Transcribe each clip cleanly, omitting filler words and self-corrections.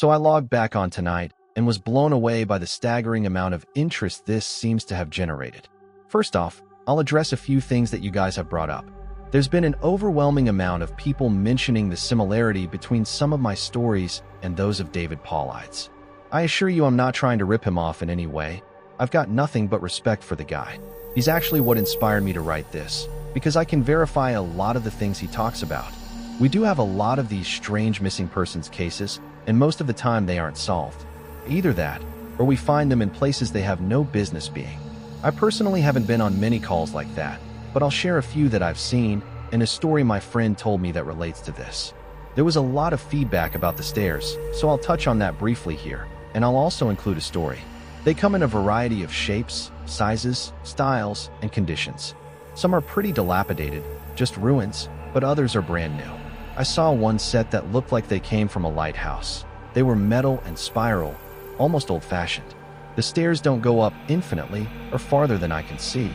So I logged back on tonight and was blown away by the staggering amount of interest this seems to have generated. First off, I'll address a few things that you guys have brought up. There's been an overwhelming amount of people mentioning the similarity between some of my stories and those of David Paulides. I assure you I'm not trying to rip him off in any way. I've got nothing but respect for the guy. He's actually what inspired me to write this, because I can verify a lot of the things he talks about. We do have a lot of these strange missing persons cases, and most of the time they aren't solved. Either that, or we find them in places they have no business being. I personally haven't been on many calls like that, but I'll share a few that I've seen and a story my friend told me that relates to this. There was a lot of feedback about the stairs, so I'll touch on that briefly here, and I'll also include a story. They come in a variety of shapes, sizes, styles, and conditions. Some are pretty dilapidated, just ruins, but others are brand new. I saw one set that looked like they came from a lighthouse. They were metal and spiral, almost old-fashioned. The stairs don't go up infinitely or farther than I can see,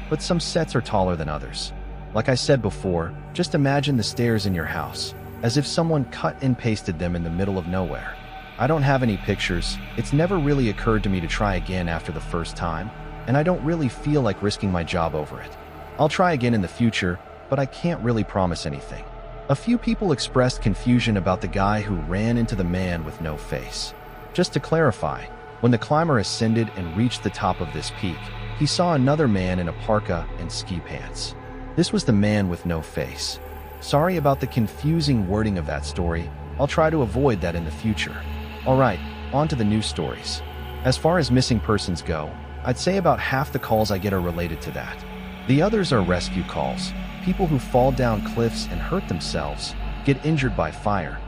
but some sets are taller than others. Like I said before, just imagine the stairs in your house, as if someone cut and pasted them in the middle of nowhere. I don't have any pictures. It's never really occurred to me to try again after the first time, and I don't really feel like risking my job over it. I'll try again in the future, but I can't really promise anything. A few people expressed confusion about the guy who ran into the man with no face. Just to clarify, when the climber ascended and reached the top of this peak, he saw another man in a parka and ski pants. This was the man with no face. Sorry about the confusing wording of that story. I'll try to avoid that in the future. Alright, on to the news stories. As far as missing persons go, I'd say about half the calls I get are related to that. The others are rescue calls, people who fall down cliffs and hurt themselves, get injured by fire.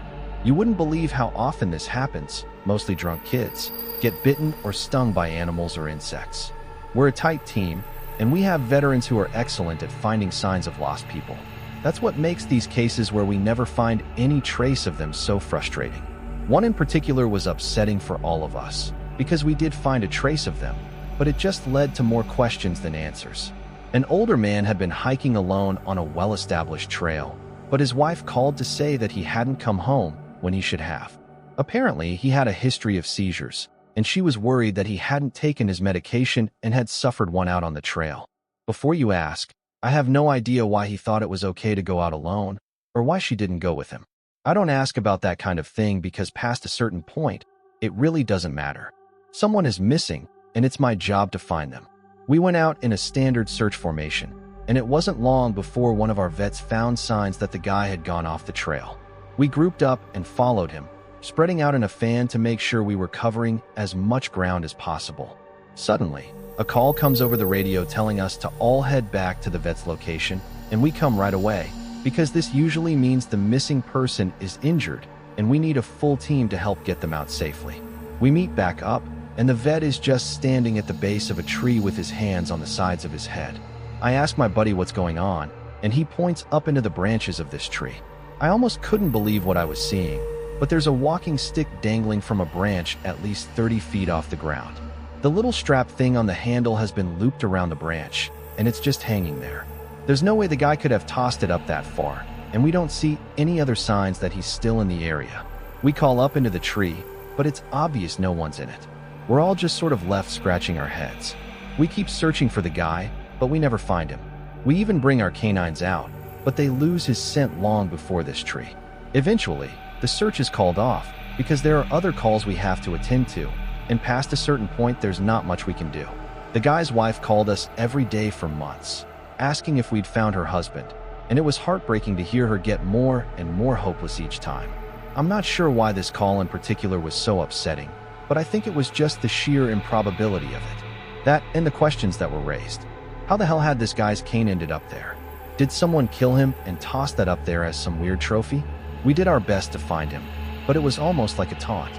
You wouldn't believe how often this happens. Mostly drunk kids get bitten or stung by animals or insects. We're a tight team, and we have veterans who are excellent at finding signs of lost people. That's what makes these cases where we never find any trace of them so frustrating. One in particular was upsetting for all of us, because we did find a trace of them, but it just led to more questions than answers. An older man had been hiking alone on a well-established trail, but his wife called to say that he hadn't come home when he should have. Apparently, he had a history of seizures, and she was worried that he hadn't taken his medication and had suffered one out on the trail. Before you ask, I have no idea why he thought it was okay to go out alone, or why she didn't go with him. I don't ask about that kind of thing because past a certain point, it really doesn't matter. Someone is missing, and it's my job to find them. We went out in a standard search formation, and it wasn't long before one of our vets found signs that the guy had gone off the trail. We grouped up and followed him, spreading out in a fan to make sure we were covering as much ground as possible. Suddenly, a call comes over the radio telling us to all head back to the vet's location, and we come right away, because this usually means the missing person is injured, and we need a full team to help get them out safely. We meet back up, and the vet is just standing at the base of a tree with his hands on the sides of his head. I ask my buddy what's going on, and he points up into the branches of this tree. I almost couldn't believe what I was seeing, but there's a walking stick dangling from a branch at least 30 feet off the ground. The little strap thing on the handle has been looped around the branch, and it's just hanging there. There's no way the guy could have tossed it up that far, and we don't see any other signs that he's still in the area. We call up into the tree, but it's obvious no one's in it. We're all just sort of left scratching our heads. We keep searching for the guy, but we never find him. We even bring our canines out, but they lose his scent long before this tree. Eventually, the search is called off because there are other calls we have to attend to, and past a certain point there's not much we can do. The guy's wife called us every day for months, asking if we'd found her husband, and it was heartbreaking to hear her get more and more hopeless each time. I'm not sure why this call in particular was so upsetting, but I think it was just the sheer improbability of it. That and the questions that were raised. How the hell had this guy's cane ended up there? Did someone kill him and toss that up there as some weird trophy? We did our best to find him, but it was almost like a taunt.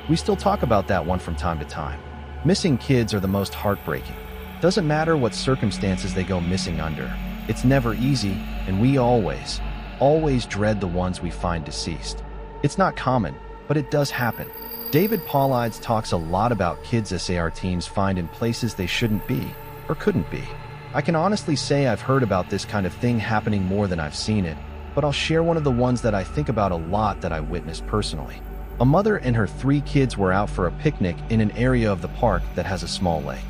We still talk about that one from time to time. Missing kids are the most heartbreaking. Doesn't matter what circumstances they go missing under. It's never easy, and we always dread the ones we find deceased. It's not common, but it does happen. David Paulides talks a lot about kids SAR teams find in places they shouldn't be, or couldn't be. I can honestly say I've heard about this kind of thing happening more than I've seen it, but I'll share one of the ones that I think about a lot that I witnessed personally. A mother and her 3 kids were out for a picnic in an area of the park that has a small lake.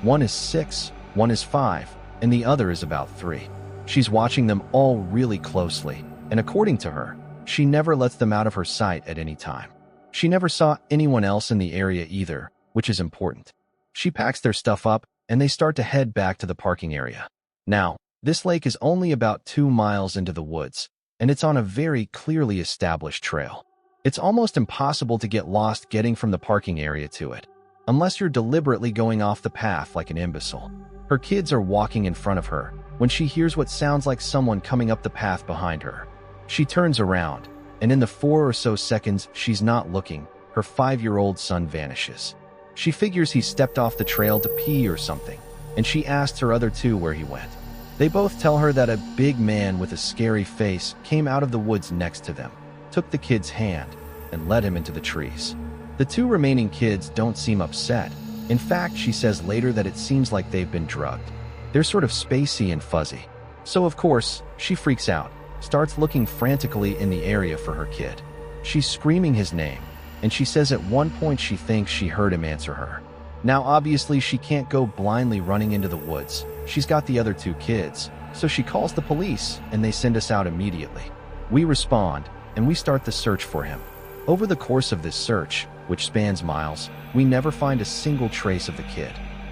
One is 6, one is 5, and the other is about 3. She's watching them all really closely, and according to her, she never lets them out of her sight at any time. She never saw anyone else in the area either, which is important. She packs their stuff up, and they start to head back to the parking area. Now, this lake is only about 2 miles into the woods, and it's on a very clearly established trail. It's almost impossible to get lost getting from the parking area to it, unless you're deliberately going off the path like an imbecile. Her kids are walking in front of her when she hears what sounds like someone coming up the path behind her. She turns around, and in the 4 or so seconds she's not looking, her 5-year-old son vanishes. She figures he stepped off the trail to pee or something, and she asks her other 2 where he went. They both tell her that a big man with a scary face came out of the woods next to them, took the kid's hand, and led him into the trees. The 2 remaining kids don't seem upset. In fact, she says later that it seems like they've been drugged. They're sort of spacey and fuzzy. So of course, she freaks out, starts looking frantically in the area for her kid. She's screaming his name, and she says at one point she thinks she heard him answer her. Now obviously she can't go blindly running into the woods. She's got the other 2 kids, so she calls the police and they send us out immediately. We respond, and we start the search for him. Over the course of this search, which spans miles, we never find a single trace of the kid.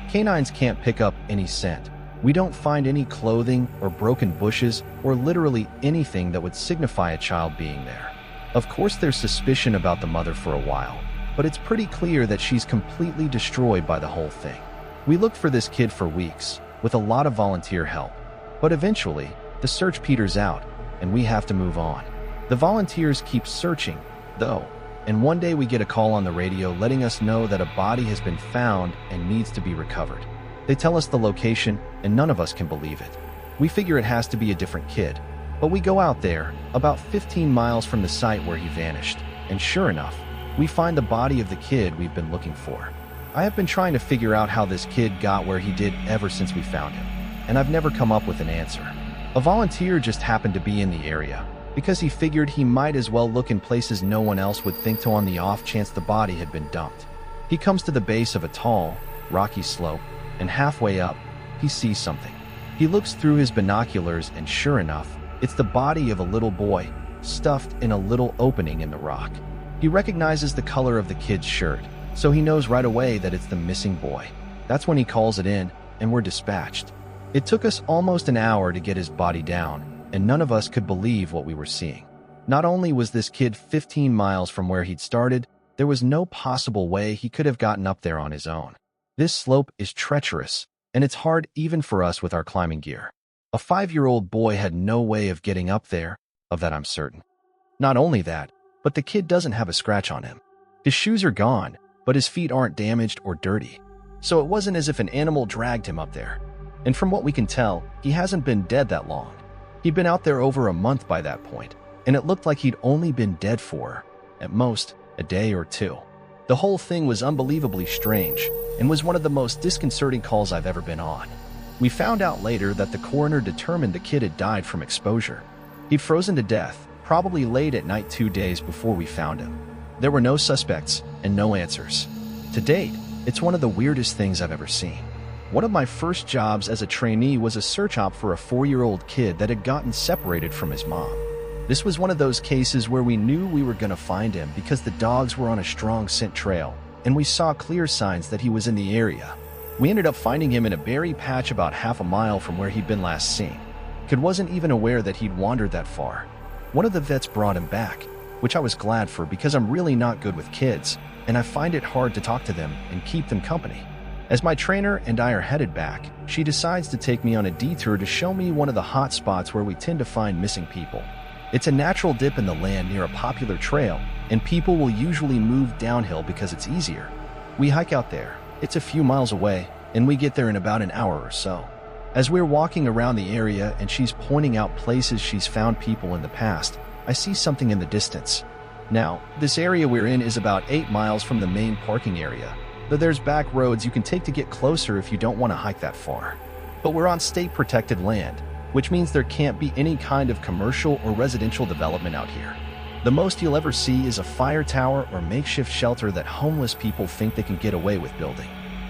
Canines can't pick up any scent. We don't find any clothing or broken bushes or literally anything that would signify a child being there. Of course there's suspicion about the mother for a while, but it's pretty clear that she's completely destroyed by the whole thing. We looked for this kid for weeks, with a lot of volunteer help, but eventually, the search peters out, and we have to move on. The volunteers keep searching, though, and one day we get a call on the radio letting us know that a body has been found and needs to be recovered. They tell us the location, and none of us can believe it. We figure it has to be a different kid, but we go out there, about 15 miles from the site where he vanished, and sure enough, we find the body of the kid we've been looking for. I have been trying to figure out how this kid got where he did ever since we found him, and I've never come up with an answer. A volunteer just happened to be in the area, because he figured he might as well look in places no one else would think to on the off chance the body had been dumped. He comes to the base of a tall, rocky slope, and halfway up, he sees something. He looks through his binoculars and sure enough, it's the body of a little boy, stuffed in a little opening in the rock. He recognizes the color of the kid's shirt, so he knows right away that it's the missing boy. That's when he calls it in, and we're dispatched. It took us almost an hour to get his body down, and none of us could believe what we were seeing. Not only was this kid 15 miles from where he'd started, there was no possible way he could have gotten up there on his own. This slope is treacherous, and it's hard even for us with our climbing gear. A 5-year-old boy had no way of getting up there, of that I'm certain. Not only that, but the kid doesn't have a scratch on him. His shoes are gone, but his feet aren't damaged or dirty. So it wasn't as if an animal dragged him up there. And from what we can tell, he hasn't been dead that long. He'd been out there over a month by that point, and it looked like he'd only been dead for, at most, a day or 2. The whole thing was unbelievably strange, and was one of the most disconcerting calls I've ever been on. We found out later that the coroner determined the kid had died from exposure. He'd frozen to death, probably late at night 2 days before we found him. There were no suspects and no answers. To date, it's one of the weirdest things I've ever seen. One of my first jobs as a trainee was a search op for a 4-year-old kid that had gotten separated from his mom. This was one of those cases where we knew we were going to find him because the dogs were on a strong scent trail, and we saw clear signs that he was in the area. We ended up finding him in a berry patch about half a mile from where he'd been last seen. Kid wasn't even aware that he'd wandered that far. One of the vets brought him back, which I was glad for because I'm really not good with kids, and I find it hard to talk to them and keep them company. As my trainer and I are headed back, she decides to take me on a detour to show me one of the hot spots where we tend to find missing people. It's a natural dip in the land near a popular trail, and people will usually move downhill because it's easier. We hike out there. It's a few miles away, and we get there in about an hour or so. As we're walking around the area and she's pointing out places she's found people in the past, I see something in the distance. Now, this area we're in is about 8 miles from the main parking area, though there's back roads you can take to get closer if you don't want to hike that far. But we're on state-protected land, which means there can't be any kind of commercial or residential development out here. The most you'll ever see is a fire tower or makeshift shelter that homeless people think they can get away with building.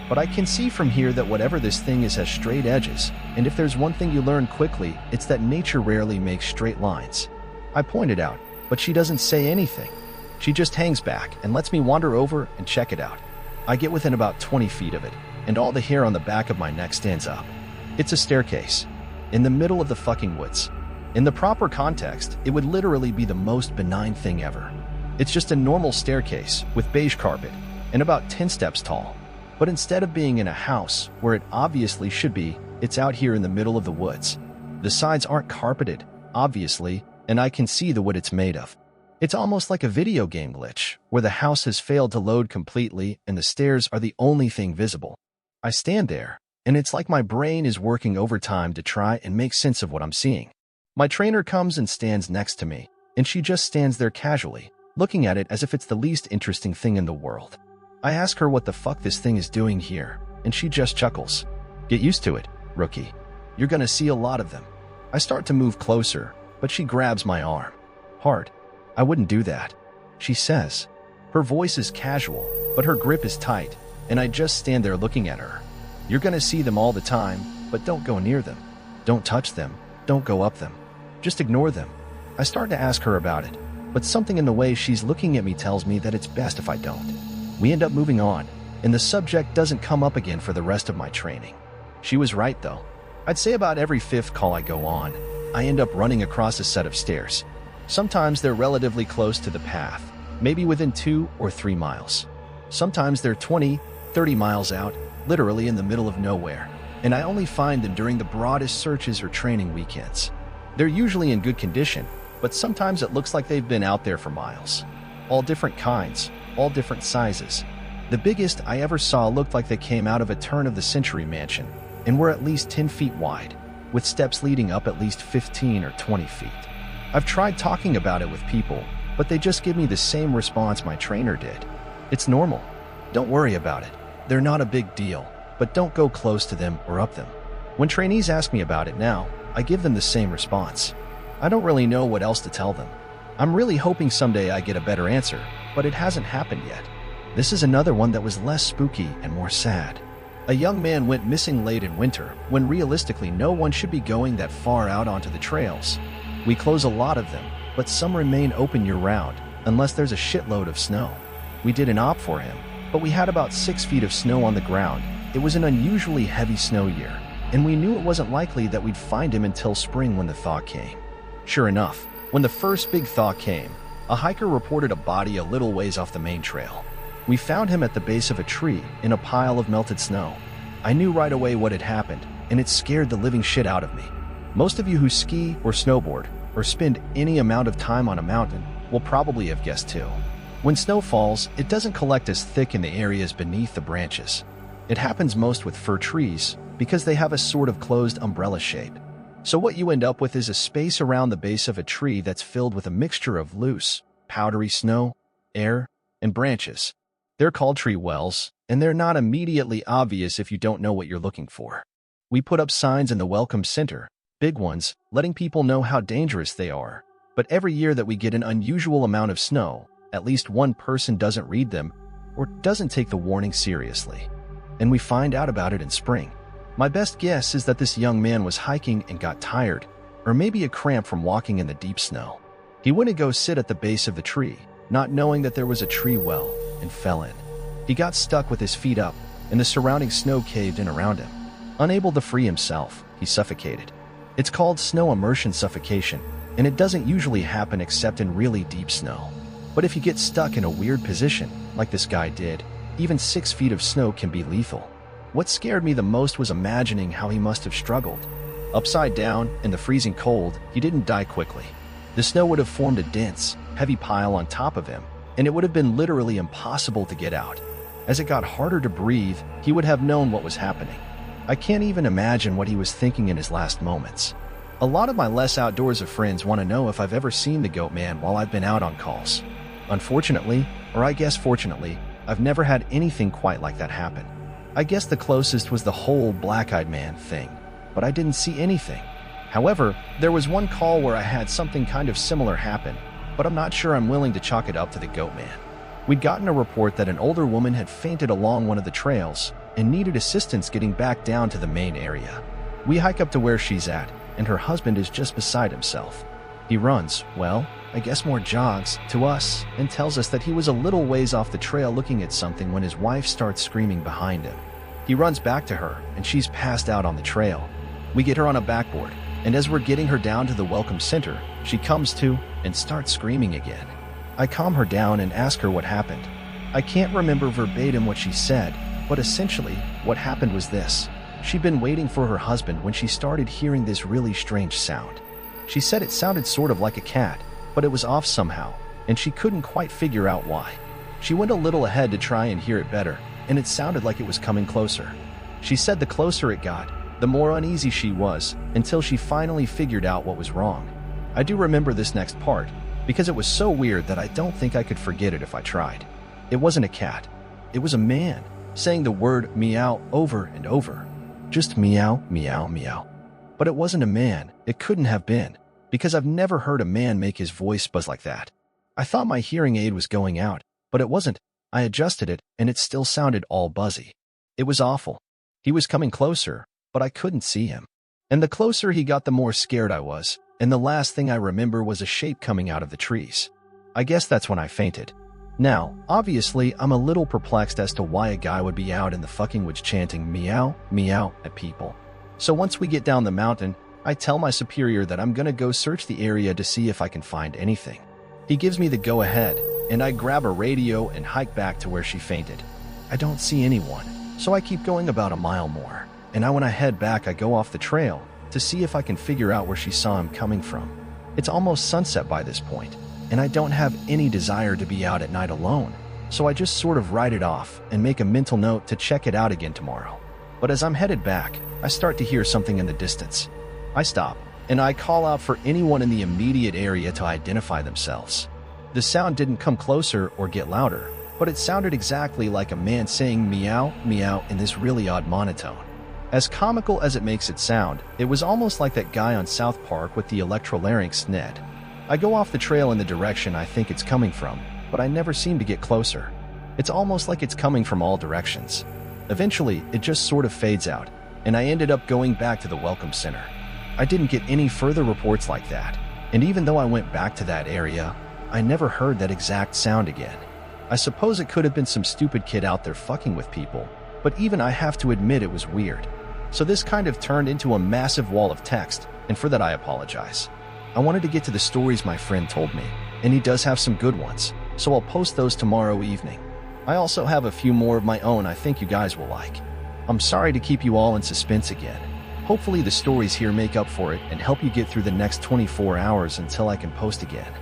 But I can see from here that whatever this thing is has straight edges, and if there's one thing you learn quickly, it's that nature rarely makes straight lines. I pointed out, but she doesn't say anything. She just hangs back and lets me wander over and check it out. I get within about 20 feet of it, and all the hair on the back of my neck stands up. It's a staircase, in the middle of the fucking woods. In the proper context, it would literally be the most benign thing ever. It's just a normal staircase with beige carpet and about 10 steps tall. But instead of being in a house, where it obviously should be, it's out here in the middle of the woods. The sides aren't carpeted, obviously, and I can see the wood it's made of. It's almost like a video game glitch, where the house has failed to load completely and the stairs are the only thing visible. I stand there, and it's like my brain is working overtime to try and make sense of what I'm seeing. My trainer comes and stands next to me, and she just stands there casually, looking at it as if it's the least interesting thing in the world. I ask her what the fuck this thing is doing here, and she just chuckles. Get used to it, rookie. You're gonna see a lot of them. I start to move closer, but she grabs my arm. Hard. I wouldn't do that, she says. Her voice is casual, but her grip is tight, and I just stand there looking at her. You're gonna see them all the time, but don't go near them. Don't touch them. Don't go up them. Just ignore them. I start to ask her about it, but something in the way she's looking at me tells me that it's best if I don't. We end up moving on, and the subject doesn't come up again for the rest of my training. She was right, though. I'd say about every fifth call I go on, I end up running across a set of stairs. Sometimes they're relatively close to the path, maybe within 2 or 3 miles. Sometimes they're 20, 30 miles out, literally in the middle of nowhere, and I only find them during the broadest searches or training weekends. They're usually in good condition, but sometimes it looks like they've been out there for miles. All different kinds, all different sizes. The biggest I ever saw looked like they came out of a turn-of-the-century mansion and were at least 10 feet wide, with steps leading up at least 15 or 20 feet. I've tried talking about it with people, but they just give me the same response my trainer did. It's normal. Don't worry about it. They're not a big deal, but don't go close to them or up them. When trainees ask me about it now, I give them the same response. I don't really know what else to tell them. I'm really hoping someday I get a better answer, but it hasn't happened yet. This is another one that was less spooky and more sad. A young man went missing late in winter, when realistically no one should be going that far out onto the trails. We close a lot of them, but some remain open year-round, unless there's a shitload of snow. We did an op for him, but we had about 6 feet of snow on the ground. It was an unusually heavy snow year, and we knew it wasn't likely that we'd find him until spring when the thaw came. Sure enough, when the first big thaw came, a hiker reported a body a little ways off the main trail. We found him at the base of a tree in a pile of melted snow. I knew right away what had happened, and it scared the living shit out of me. Most of you who ski or snowboard or spend any amount of time on a mountain will probably have guessed too. When snow falls, it doesn't collect as thick in the areas beneath the branches. It happens most with fir trees because they have a sort of closed umbrella shape. So what you end up with is a space around the base of a tree that's filled with a mixture of loose, powdery snow, air, and branches. They're called tree wells, and they're not immediately obvious if you don't know what you're looking for. We put up signs in the welcome center, big ones, letting people know how dangerous they are. But every year that we get an unusual amount of snow, at least one person doesn't read them or doesn't take the warning seriously. And we find out about it in spring. My best guess is that this young man was hiking and got tired, or maybe a cramp from walking in the deep snow. He went to go sit at the base of the tree, not knowing that there was a tree well, and fell in. He got stuck with his feet up, and the surrounding snow caved in around him. Unable to free himself, he suffocated. It's called snow immersion suffocation, and it doesn't usually happen except in really deep snow. But if you get stuck in a weird position, like this guy did, even 6 feet of snow can be lethal. What scared me the most was imagining how he must have struggled. Upside down, in the freezing cold, he didn't die quickly. The snow would have formed a dense, heavy pile on top of him, and it would have been literally impossible to get out. As it got harder to breathe, he would have known what was happening. I can't even imagine what he was thinking in his last moments. A lot of my less outdoorsy friends want to know if I've ever seen the Goat Man while I've been out on calls. Unfortunately, or I guess fortunately, I've never had anything quite like that happen. I guess the closest was the whole black-eyed man thing, but I didn't see anything. However, there was one call where I had something kind of similar happen, but I'm not sure I'm willing to chalk it up to the goat man. We'd gotten a report that an older woman had fainted along one of the trails and needed assistance getting back down to the main area. We hike up to where she's at, and her husband is just beside himself. He runs, well, I guess more jogs, to us and tells us that he was a little ways off the trail looking at something when his wife starts screaming behind him. He runs back to her, and she's passed out on the trail. We get her on a backboard, and as we're getting her down to the welcome center, she comes to and starts screaming again. I calm her down and ask her what happened. I can't remember verbatim what she said, but essentially, what happened was this. She'd been waiting for her husband when she started hearing this really strange sound. She said it sounded sort of like a cat, but it was off somehow, and she couldn't quite figure out why. She went a little ahead to try and hear it better, and it sounded like it was coming closer. She said the closer it got, the more uneasy she was, until she finally figured out what was wrong. I do remember this next part, because it was so weird that I don't think I could forget it if I tried. It wasn't a cat. It was a man, saying the word meow over and over. Just meow, meow, meow. But it wasn't a man. It couldn't have been, because I've never heard a man make his voice buzz like that. I thought my hearing aid was going out, but it wasn't. I adjusted it, and it still sounded all buzzy. It was awful. He was coming closer, but I couldn't see him. And the closer he got, the more scared I was, and the last thing I remember was a shape coming out of the trees. I guess that's when I fainted. Now, obviously, I'm a little perplexed as to why a guy would be out in the fucking woods chanting meow, meow at people. So once we get down the mountain, I tell my superior that I'm gonna go search the area to see if I can find anything. He gives me the go-ahead, and I grab a radio and hike back to where she fainted. I don't see anyone, so I keep going about a mile more, and when I head back, I go off the trail to see if I can figure out where she saw him coming from. It's almost sunset by this point, and I don't have any desire to be out at night alone, so I just sort of write it off and make a mental note to check it out again tomorrow. But as I'm headed back, I start to hear something in the distance. I stop, and I call out for anyone in the immediate area to identify themselves. The sound didn't come closer or get louder, but it sounded exactly like a man saying meow, meow in this really odd monotone. As comical as it makes it sound, it was almost like that guy on South Park with the electrolarynx Ned. I go off the trail in the direction I think it's coming from, but I never seem to get closer. It's almost like it's coming from all directions. Eventually, it just sort of fades out, and I ended up going back to the Welcome Center. I didn't get any further reports like that, and even though I went back to that area, I never heard that exact sound again. I suppose it could have been some stupid kid out there fucking with people, but even I have to admit it was weird. So this kind of turned into a massive wall of text, and for that I apologize. I wanted to get to the stories my friend told me, and he does have some good ones, so I'll post those tomorrow evening. I also have a few more of my own I think you guys will like. I'm sorry to keep you all in suspense again. Hopefully the stories here make up for it and help you get through the next 24 hours until I can post again.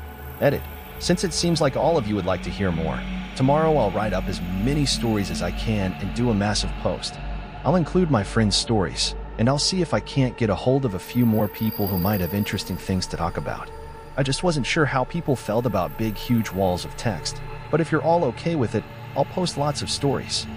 Edit. Since it seems like all of you would like to hear more, tomorrow I'll write up as many stories as I can and do a massive post. I'll include my friends' stories, and I'll see if I can't get a hold of a few more people who might have interesting things to talk about. I just wasn't sure how people felt about big, huge walls of text, but if you're all okay with it, I'll post lots of stories.